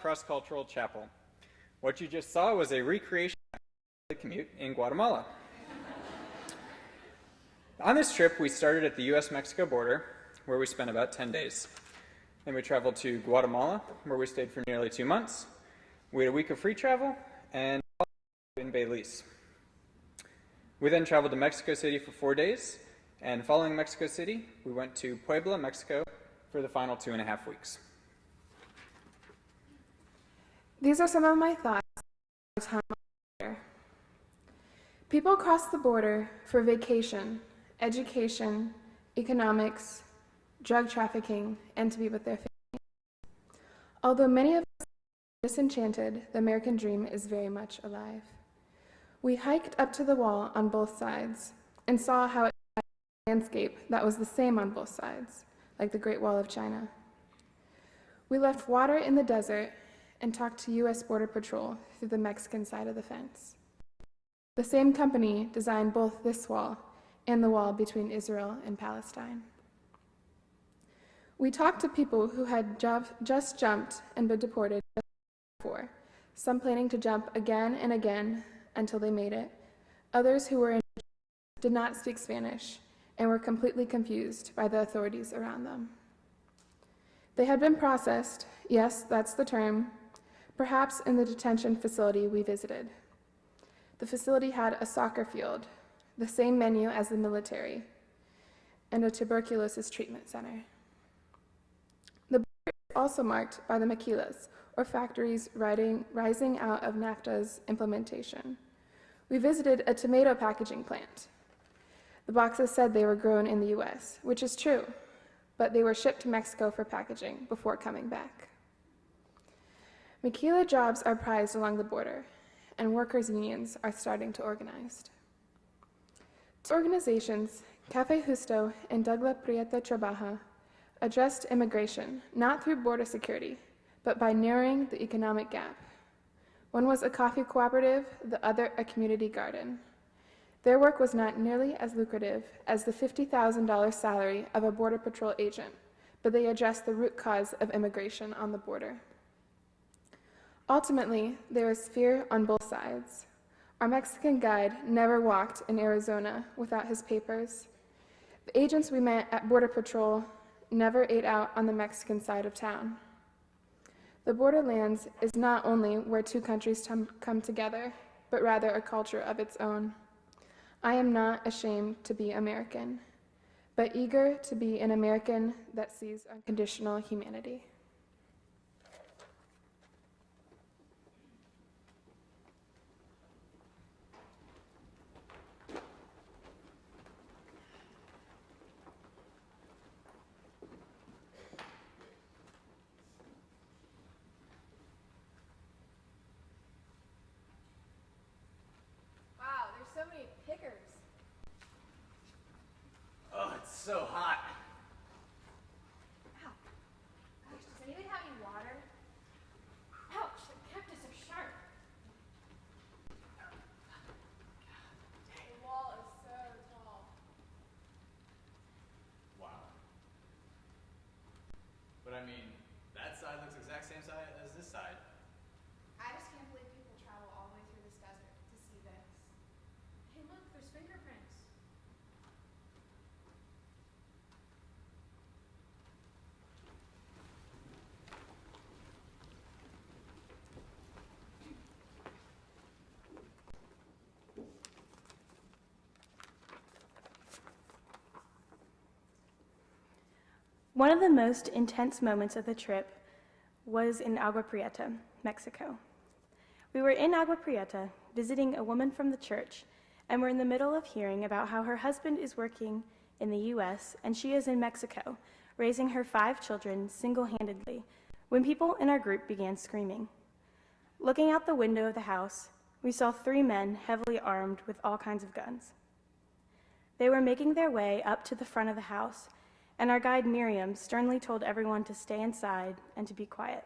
cross-cultural chapel. What you just saw was a recreation of the commute in Guatemala. On this trip, we started at the US-Mexico border, where we spent about 10 days. Then we traveled to Guatemala, where we stayed for nearly 2 months. We had a week of free travel, and in Belize. We then traveled to Mexico City for 4 days, and following Mexico City, we went to Puebla, Mexico, for the final 2.5 weeks. These are some of my thoughts on time on the border. People cross the border for vacation, education, economics, drug trafficking, and to be with their families. Although many of us are disenchanted, the American dream is very much alive. We hiked up to the wall on both sides and saw how it had a landscape that was the same on both sides, like the Great Wall of China. We left water in the desert and talked to U.S. Border Patrol through the Mexican side of the fence. The same company designed both this wall and the wall between Israel and Palestine. We talked to people who had just jumped and been deported before, some planning to jump again and again until they made it. Others who were did not speak Spanish and were completely confused by the authorities around them. They had been processed, yes, that's the term, perhaps in the detention facility we visited. The facility had a soccer field, the same menu as the military, and a tuberculosis treatment center. The border is also marked by the maquilas, or factories rising out of NAFTA's implementation. We visited a tomato packaging plant. The boxes said they were grown in the US, which is true, but they were shipped to Mexico for packaging before coming back. Maquila jobs are prized along the border, and workers' unions are starting to organize. Two organizations, Café Justo and Dougla Prieta Trabaja, addressed immigration not through border security, but by narrowing the economic gap. One was a coffee cooperative, the other a community garden. Their work was not nearly as lucrative as the $50,000 salary of a Border Patrol agent, but they addressed the root cause of immigration on the border. Ultimately, there is fear on both sides. Our Mexican guide never walked in Arizona without his papers. The agents we met at Border Patrol never ate out on the Mexican side of town. The borderlands is not only where two countries come together, but rather a culture of its own. I am not ashamed to be American, but eager to be an American that sees unconditional humanity. So hot. Ow. Gosh, does anyone have any water? Ouch, the cactus are sharp. The wall is so tall. Wow. But I mean, that side looks the exact same size as this side. I just can't believe people travel all the way through this desert to see this. Hey look, there's fingerprints. One of the most intense moments of the trip was in Agua Prieta, Mexico. We were in Agua Prieta visiting a woman from the church, and we're in the middle of hearing about how her husband is working in the US and she is in Mexico, raising her 5 children single-handedly, when people in our group began screaming. Looking out the window of the house, we saw 3 men heavily armed with all kinds of guns. They were making their way up to the front of the house, and our guide Miriam sternly told everyone to stay inside and to be quiet.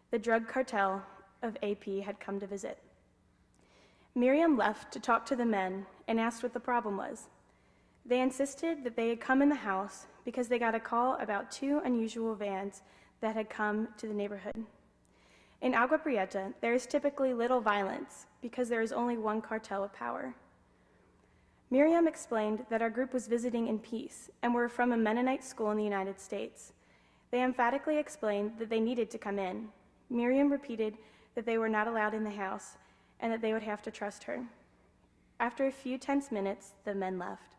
The drug cartel of AP had come to visit. Miriam left to talk to the men and asked what the problem was. They insisted that they had come in the house because they got a call about 2 unusual vans that had come to the neighborhood. In Agua Prieta, there is typically little violence because there is only one cartel with power. Miriam explained that our group was visiting in peace and were from a Mennonite school in the United States. They emphatically explained that they needed to come in. Miriam repeated that they were not allowed in the house and that they would have to trust her. After a few tense minutes, the men left.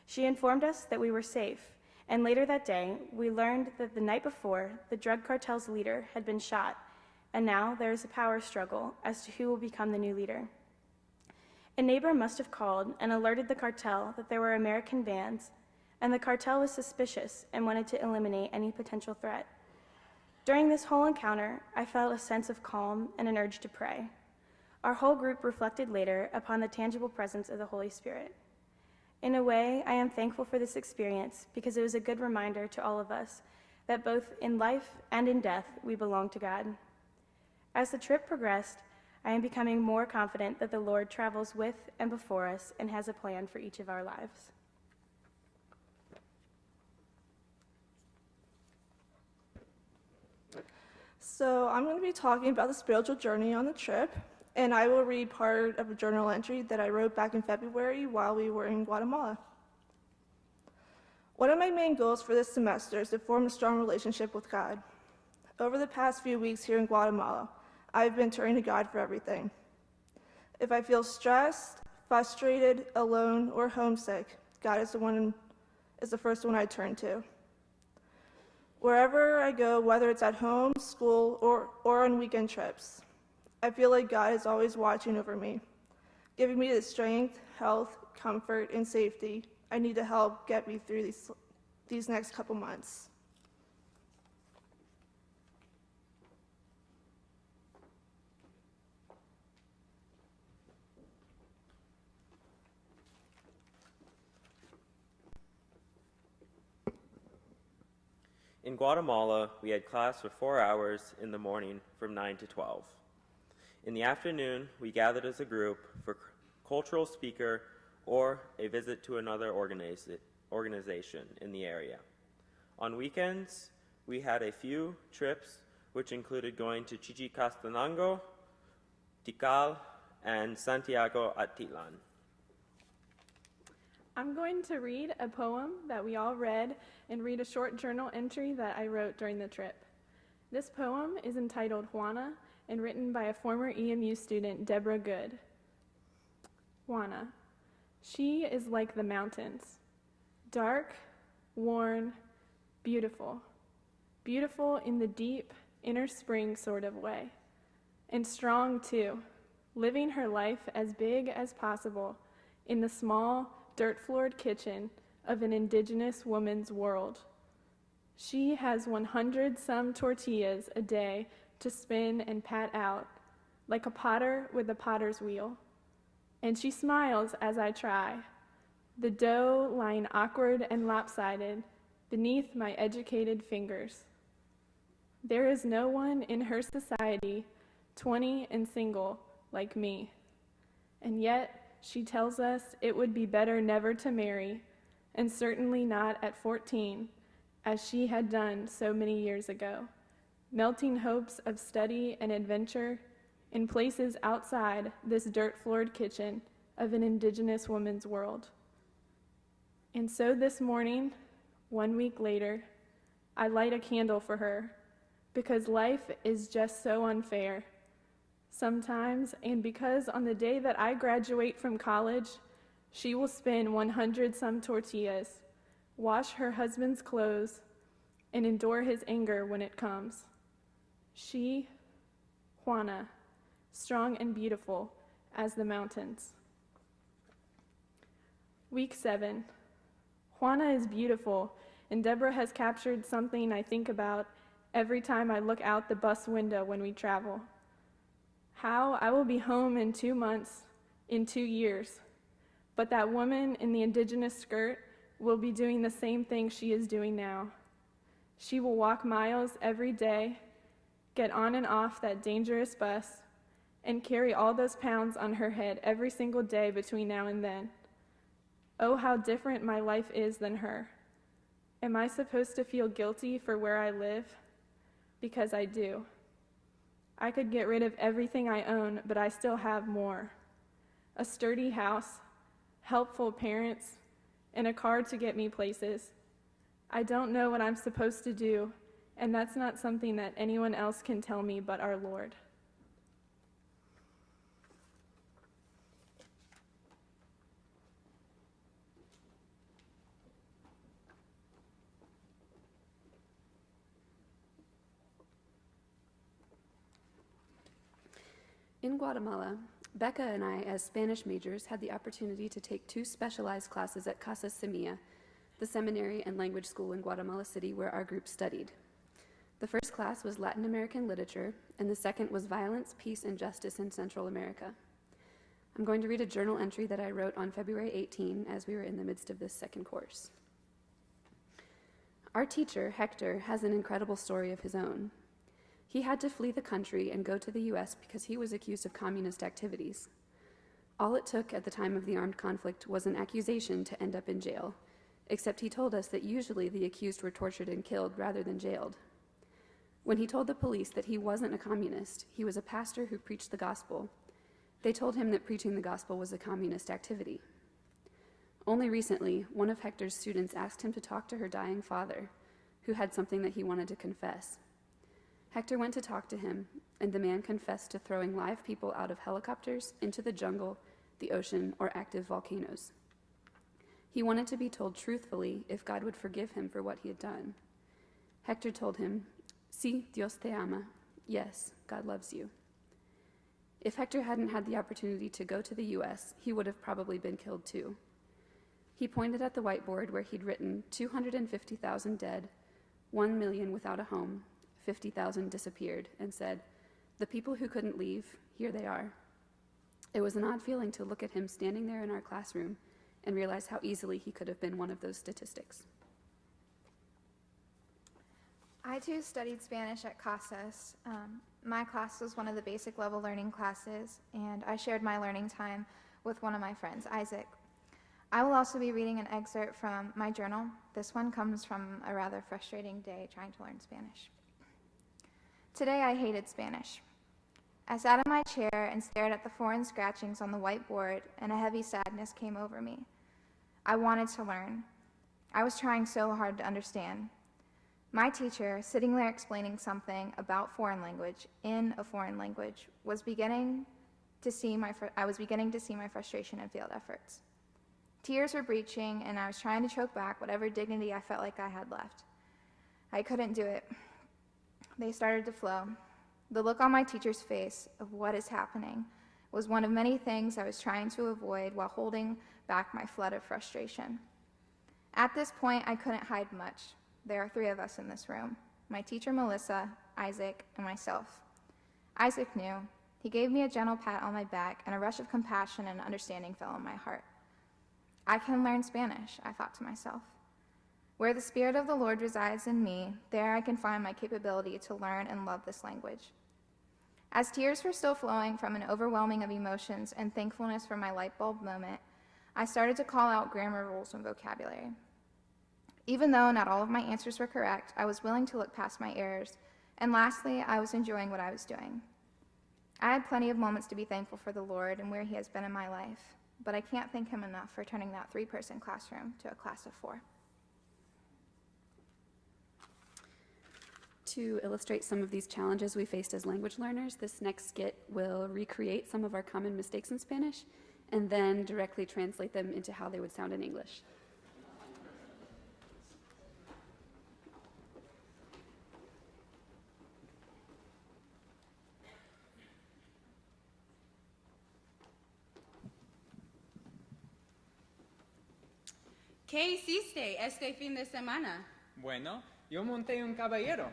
She informed us that we were safe, and later that day, we learned that the night before, the drug cartel's leader had been shot, and now there is a power struggle as to who will become the new leader. A neighbor must have called and alerted the cartel that there were American bands, and the cartel was suspicious and wanted to eliminate any potential threat. During this whole encounter, I felt a sense of calm and an urge to pray. Our whole group reflected later upon the tangible presence of the Holy Spirit. In a way, I am thankful for this experience because it was a good reminder to all of us that both in life and in death, we belong to God. As the trip progressed, I am becoming more confident that the Lord travels with and before us and has a plan for each of our lives. So I'm going to be talking about the spiritual journey on the trip, and I will read part of a journal entry that I wrote back in February while we were in Guatemala. One of my main goals for this semester is to form a strong relationship with God. Over the past few weeks here in Guatemala, I've been turning to God for everything. If I feel stressed, frustrated, alone, or homesick, God is the first one I turn to. Wherever I go, whether it's at home, school, or on weekend trips, I feel like God is always watching over me, giving me the strength, health, comfort, and safety I need to help get me through these next couple months. In Guatemala, we had class for 4 hours in the morning from 9 to 12. In the afternoon, we gathered as a group for cultural speaker or a visit to another organization in the area. On weekends, we had a few trips, which included going to Chichicastenango, Tikal, and Santiago Atitlan. I'm going to read a poem that we all read and read a short journal entry that I wrote during the trip. This poem is entitled Juana and written by a former EMU student, Deborah Good. Juana. She is like the mountains, dark, worn, beautiful. Beautiful in the deep, inner spring sort of way. And strong too, living her life as big as possible in the small, dirt-floored kitchen of an indigenous woman's world. She has 100-some tortillas a day to spin and pat out, like a potter with a potter's wheel. And she smiles as I try, the dough lying awkward and lopsided beneath my educated fingers. There is no one in her society, 20 and single, like me. And yet, she tells us it would be better never to marry, and certainly not at 14, as she had done so many years ago, melting hopes of study and adventure in places outside this dirt-floored kitchen of an indigenous woman's world. And so this morning, 1 week later, I light a candle for her, because life is just so unfair. Sometimes, and because on the day that I graduate from college, she will spin 100-some tortillas, wash her husband's clothes, and endure his anger when it comes. She, Juana, strong and beautiful as the mountains. Week 7. Juana is beautiful, and Deborah has captured something I think about every time I look out the bus window when we travel. How I will be home in 2 months, in 2 years, but that woman in the indigenous skirt will be doing the same thing she is doing now. She will walk miles every day, get on and off that dangerous bus, and carry all those pounds on her head every single day between now and then. Oh, how different my life is than her. Am I supposed to feel guilty for where I live? Because I do. I could get rid of everything I own, but I still have more. A sturdy house, helpful parents, and a car to get me places. I don't know what I'm supposed to do, and that's not something that anyone else can tell me but our Lord. In Guatemala, Becca and I, as Spanish majors, had the opportunity to take 2 specialized classes at Casa Semilla, the seminary and language school in Guatemala City where our group studied. The first class was Latin American literature, and the second was violence, peace, and justice in Central America. I'm going to read a journal entry that I wrote on February 18 as we were in the midst of this second course. Our teacher, Hector, has an incredible story of his own. He had to flee the country and go to the U.S. because he was accused of communist activities. All it took at the time of the armed conflict was an accusation to end up in jail, except he told us that usually the accused were tortured and killed rather than jailed. When he told the police that he wasn't a communist, he was a pastor who preached the gospel, they told him that preaching the gospel was a communist activity. Only recently, one of Hector's students asked him to talk to her dying father, who had something that he wanted to confess. Hector went to talk to him, and the man confessed to throwing live people out of helicopters, into the jungle, the ocean, or active volcanoes. He wanted to be told truthfully if God would forgive him for what he had done. Hector told him, "Sí, Dios te ama." Yes, God loves you. If Hector hadn't had the opportunity to go to the U.S., he would have probably been killed too. He pointed at the whiteboard where he'd written 250,000 dead, 1 million without a home, 50,000 disappeared, and said, "The people who couldn't leave, here they are." It was an odd feeling to look at him standing there in our classroom and realize how easily he could have been one of those statistics. I too studied Spanish at Casas. My class was one of the basic level learning classes, and I shared my learning time with one of my friends, Isaac. I will also be reading an excerpt from my journal. This one comes from a rather frustrating day trying to learn Spanish. Today I hated Spanish. I sat in my chair and stared at the foreign scratchings on the whiteboard, and a heavy sadness came over me. I wanted to learn. I was trying so hard to understand. My teacher, sitting there explaining something about foreign language in a foreign language, I was beginning to see my frustration and failed efforts. Tears were breaching, and I was trying to choke back whatever dignity I felt like I had left. I couldn't do it. They started to flow. The look on my teacher's face of what is happening was one of many things I was trying to avoid while holding back my flood of frustration. At this point, I couldn't hide much. There are 3 of us in this room: my teacher, Melissa, Isaac, and myself. Isaac knew. He gave me a gentle pat on my back, and a rush of compassion and understanding fell on my heart. I can learn Spanish, I thought to myself. Where the Spirit of the Lord resides in me, there I can find my capability to learn and love this language. As tears were still flowing from an overwhelming of emotions and thankfulness for my light bulb moment, I started to call out grammar rules and vocabulary. Even though not all of my answers were correct, I was willing to look past my errors, and lastly, I was enjoying what I was doing. I had plenty of moments to be thankful for the Lord and where He has been in my life, but I can't thank Him enough for turning that 3-person classroom to a class of 4. To illustrate some of these challenges we faced as language learners, this next skit will recreate some of our common mistakes in Spanish and then directly translate them into how they would sound in English. ¿Qué hiciste este fin de semana? Bueno, yo monté un caballero.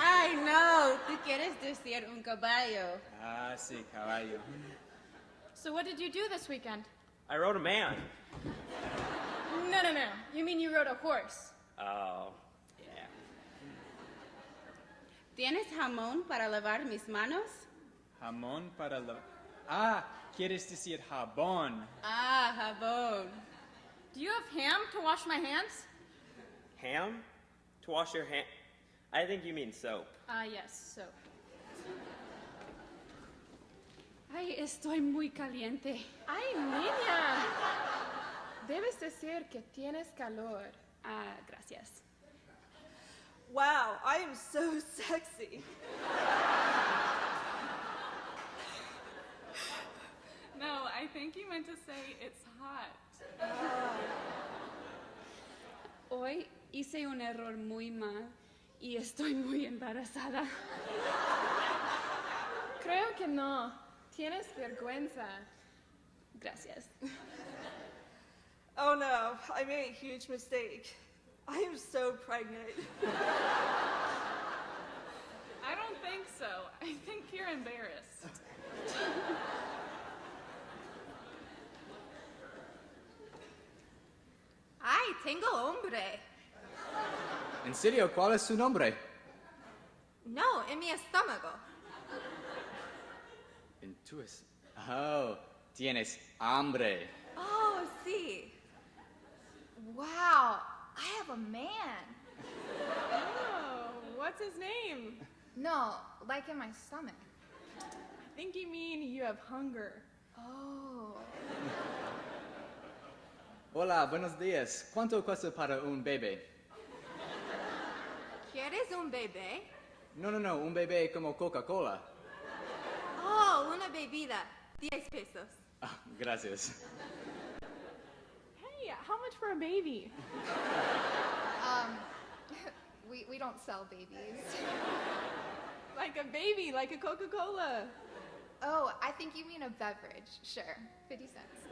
Ay, no, tú quieres decir un caballo. Ah, sí, caballo. So what did you do this weekend? I rode a man. No. You mean you rode a horse? Oh, yeah. ¿Tienes jamón para lavar mis manos? Jamón para la... Ah, quieres decir jabón. Ah, jabón. Do you have ham to wash my hands? Ham? To wash your hand? I think you mean soap. Ah, yes, soap. Ay, estoy muy caliente. ¡Ay, niña! Debes decir que tienes calor. Ah, gracias. Wow, I am so sexy. No, I think you meant to say it's hot. Hoy hice un error muy mal y estoy muy embarazada. Creo que no. Tienes vergüenza. Gracias. Oh no, I made a huge mistake. I am so pregnant. I don't think so. I think you're embarrassed. Ay, tengo hombre. ¿En serio? ¿Cuál es su nombre? No, en mi estómago. En tu es... Oh, tienes hambre. Oh, sí. Wow, I have a man. Oh, what's his name? No, like in my stomach. I think you mean you have hunger. Oh. Hola, buenos días. ¿Cuánto cuesta para un bebé? ¿Quieres un bebé? No, un bebé como Coca-Cola. Oh, una bebida. 10 pesos. Ah, gracias. Hey, how much for a baby? We don't sell babies. Like a baby, like a Coca-Cola. Oh, I think you mean a beverage. Sure, 50 cents.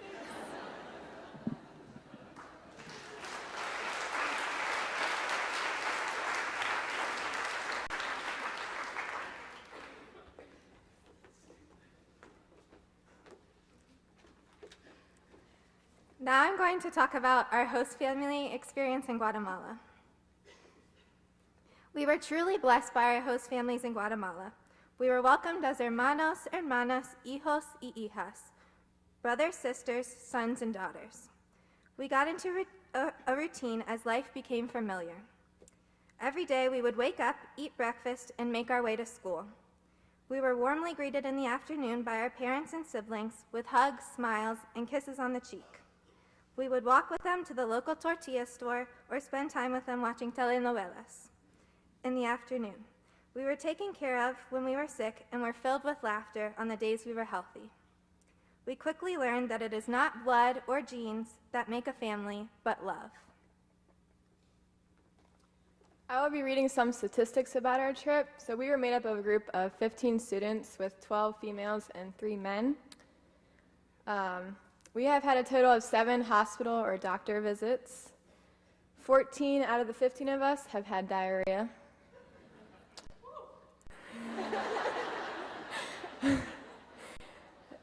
Now I'm going to talk about our host family experience in Guatemala. We were truly blessed by our host families in Guatemala. We were welcomed as hermanos, hermanas, hijos y hijas, brothers, sisters, sons, and daughters. We got into a routine as life became familiar. Every day we would wake up, eat breakfast, and make our way to school. We were warmly greeted in the afternoon by our parents and siblings with hugs, smiles, and kisses on the cheek. We would walk with them to the local tortilla store or spend time with them watching telenovelas. In the afternoon, we were taken care of when we were sick and were filled with laughter on the days we were healthy. We quickly learned that it is not blood or genes that make a family, but love. I will be reading some statistics about our trip. So we were made up of a group of 15 students with 12 females and 3 men. We have had a total of 7 hospital or doctor visits. 14 out of the 15 of us have had diarrhea.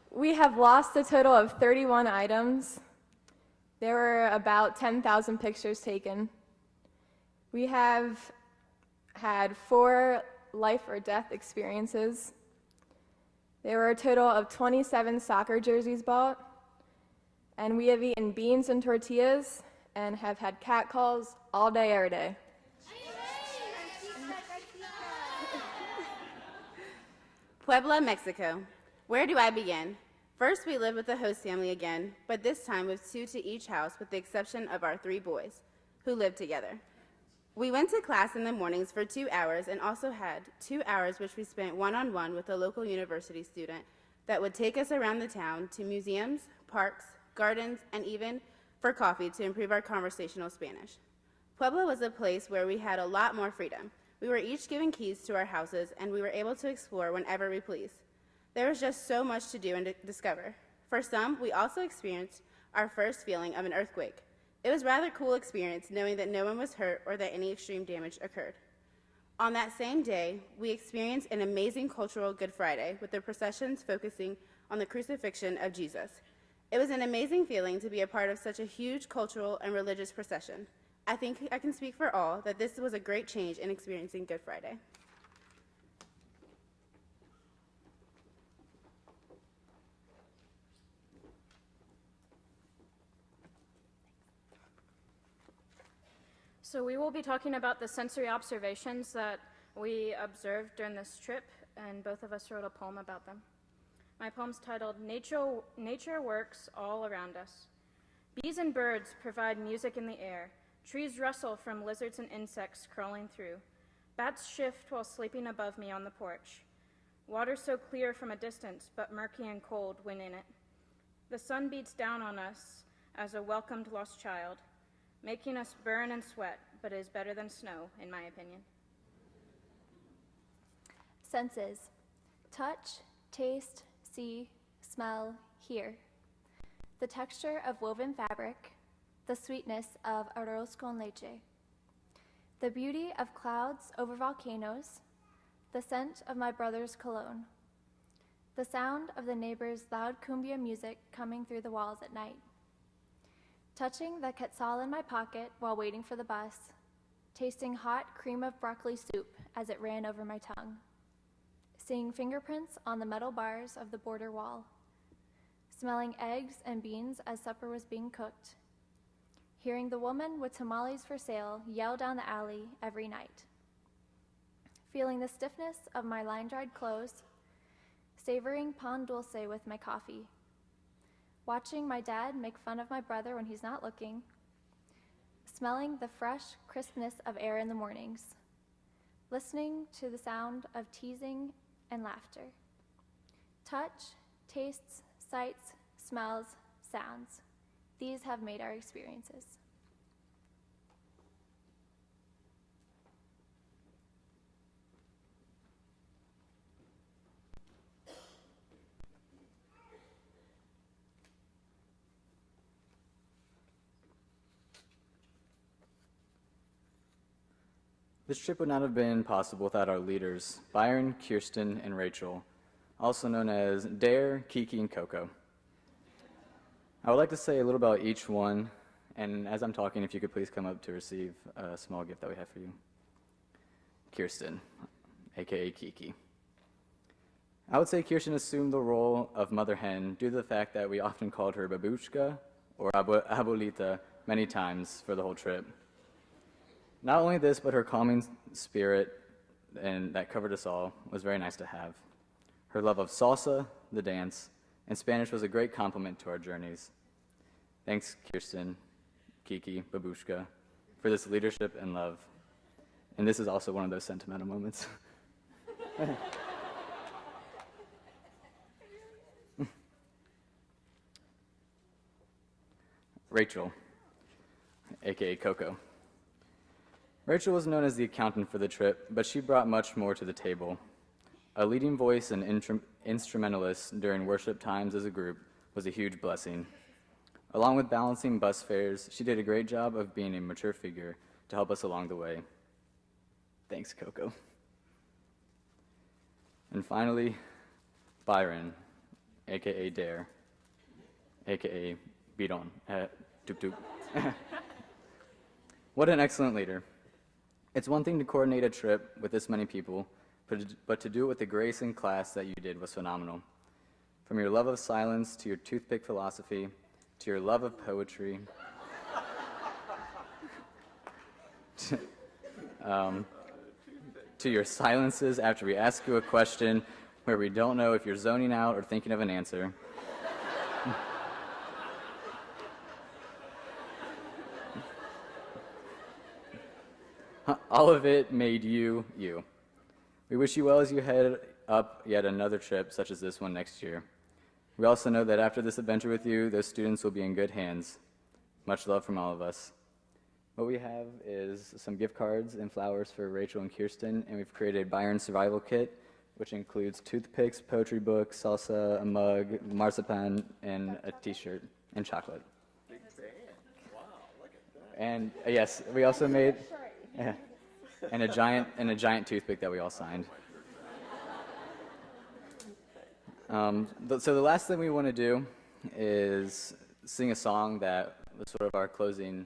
We have lost a total of 31 items. There were about 10,000 pictures taken. We have had 4 life or death experiences. There were a total of 27 soccer jerseys bought. And we have eaten beans and tortillas and have had catcalls all day, every day. Puebla, Mexico. Where do I begin? First, we lived with the host family again, but this time with 2 to each house with the exception of our 3 boys, who lived together. We went to class in the mornings for 2 hours and also had 2 hours which we spent one-on-one with a local university student that would take us around the town to museums, parks, gardens, and even for coffee to improve our conversational Spanish. Puebla was a place where we had a lot more freedom. We were each given keys to our houses, and we were able to explore whenever we pleased. There was just so much to do and to discover. For some, we also experienced our first feeling of an earthquake. It was a rather cool experience knowing that no one was hurt or that any extreme damage occurred. On that same day, we experienced an amazing cultural Good Friday with the processions focusing on the crucifixion of Jesus. It was an amazing feeling to be a part of such a huge cultural and religious procession. I think I can speak for all that this was a great change in experiencing Good Friday. So we will be talking about the sensory observations that we observed during this trip, and both of us wrote a poem about them. My poem's titled Nature Works All Around Us. Bees and birds provide music in the air. Trees rustle from lizards and insects crawling through. Bats shift while sleeping above me on the porch. Water so clear from a distance, but murky and cold when in it. The sun beats down on us as a welcomed lost child, making us burn and sweat, but is better than snow, in my opinion. Senses: touch, taste, see, smell, hear. The texture of woven fabric, the sweetness of arroz con leche. The beauty of clouds over volcanoes, the scent of my brother's cologne. The sound of the neighbor's loud cumbia music coming through the walls at night. Touching the quetzal in my pocket while waiting for the bus, tasting hot cream of broccoli soup as it ran over my tongue. Seeing fingerprints on the metal bars of the border wall. Smelling eggs and beans as supper was being cooked. Hearing the woman with tamales for sale yell down the alley every night. Feeling the stiffness of my line-dried clothes. Savoring pan dulce with my coffee. Watching my dad make fun of my brother when he's not looking. Smelling the fresh crispness of air in the mornings. Listening to the sound of teasing and laughter. Touch, tastes, sights, smells, sounds. These have made our experiences. This trip would not have been possible without our leaders, Byron, Kirsten, and Rachel, also known as Dare, Kiki, and Coco. I would like to say a little about each one, and as I'm talking, if you could please come up to receive a small gift that we have for you. Kirsten, aka Kiki. I would say Kirsten assumed the role of mother hen due to the fact that we often called her babushka or abuelita many times for the whole trip. Not only this, but her calming spirit and that covered us all was very nice to have. Her love of salsa, the dance, and Spanish was a great compliment to our journeys. Thanks, Kirsten, Kiki, Babushka, for this leadership and love. And this is also one of those sentimental moments. Rachel, aka Coco. Rachel was known as the accountant for the trip, but she brought much more to the table. A leading voice and instrumentalist during worship times as a group was a huge blessing. Along with balancing bus fares, she did a great job of being a mature figure to help us along the way. Thanks, Coco. And finally, Byron, aka Dare, aka Bidon, Tuk Tuk. What an excellent leader. It's one thing to coordinate a trip with this many people, but to do it with the grace and class that you did was phenomenal. From your love of silence to your toothpick philosophy, to your love of poetry, to your silences after we ask you a question where we don't know if you're zoning out or thinking of an answer. All of it made you, you. We wish you well as you head up yet another trip such as this one next year. We also know that after this adventure with you, those students will be in good hands. Much love from all of us. What we have is some gift cards and flowers for Rachel and Kirsten, and we've created a Byron survival kit, which includes toothpicks, poetry books, salsa, a mug, marzipan, and a t-shirt, and chocolate. Big fan. Wow, look at that. And yes, we also made and a giant toothpick that we all signed. So the last thing we want to do is sing a song that was sort of our closing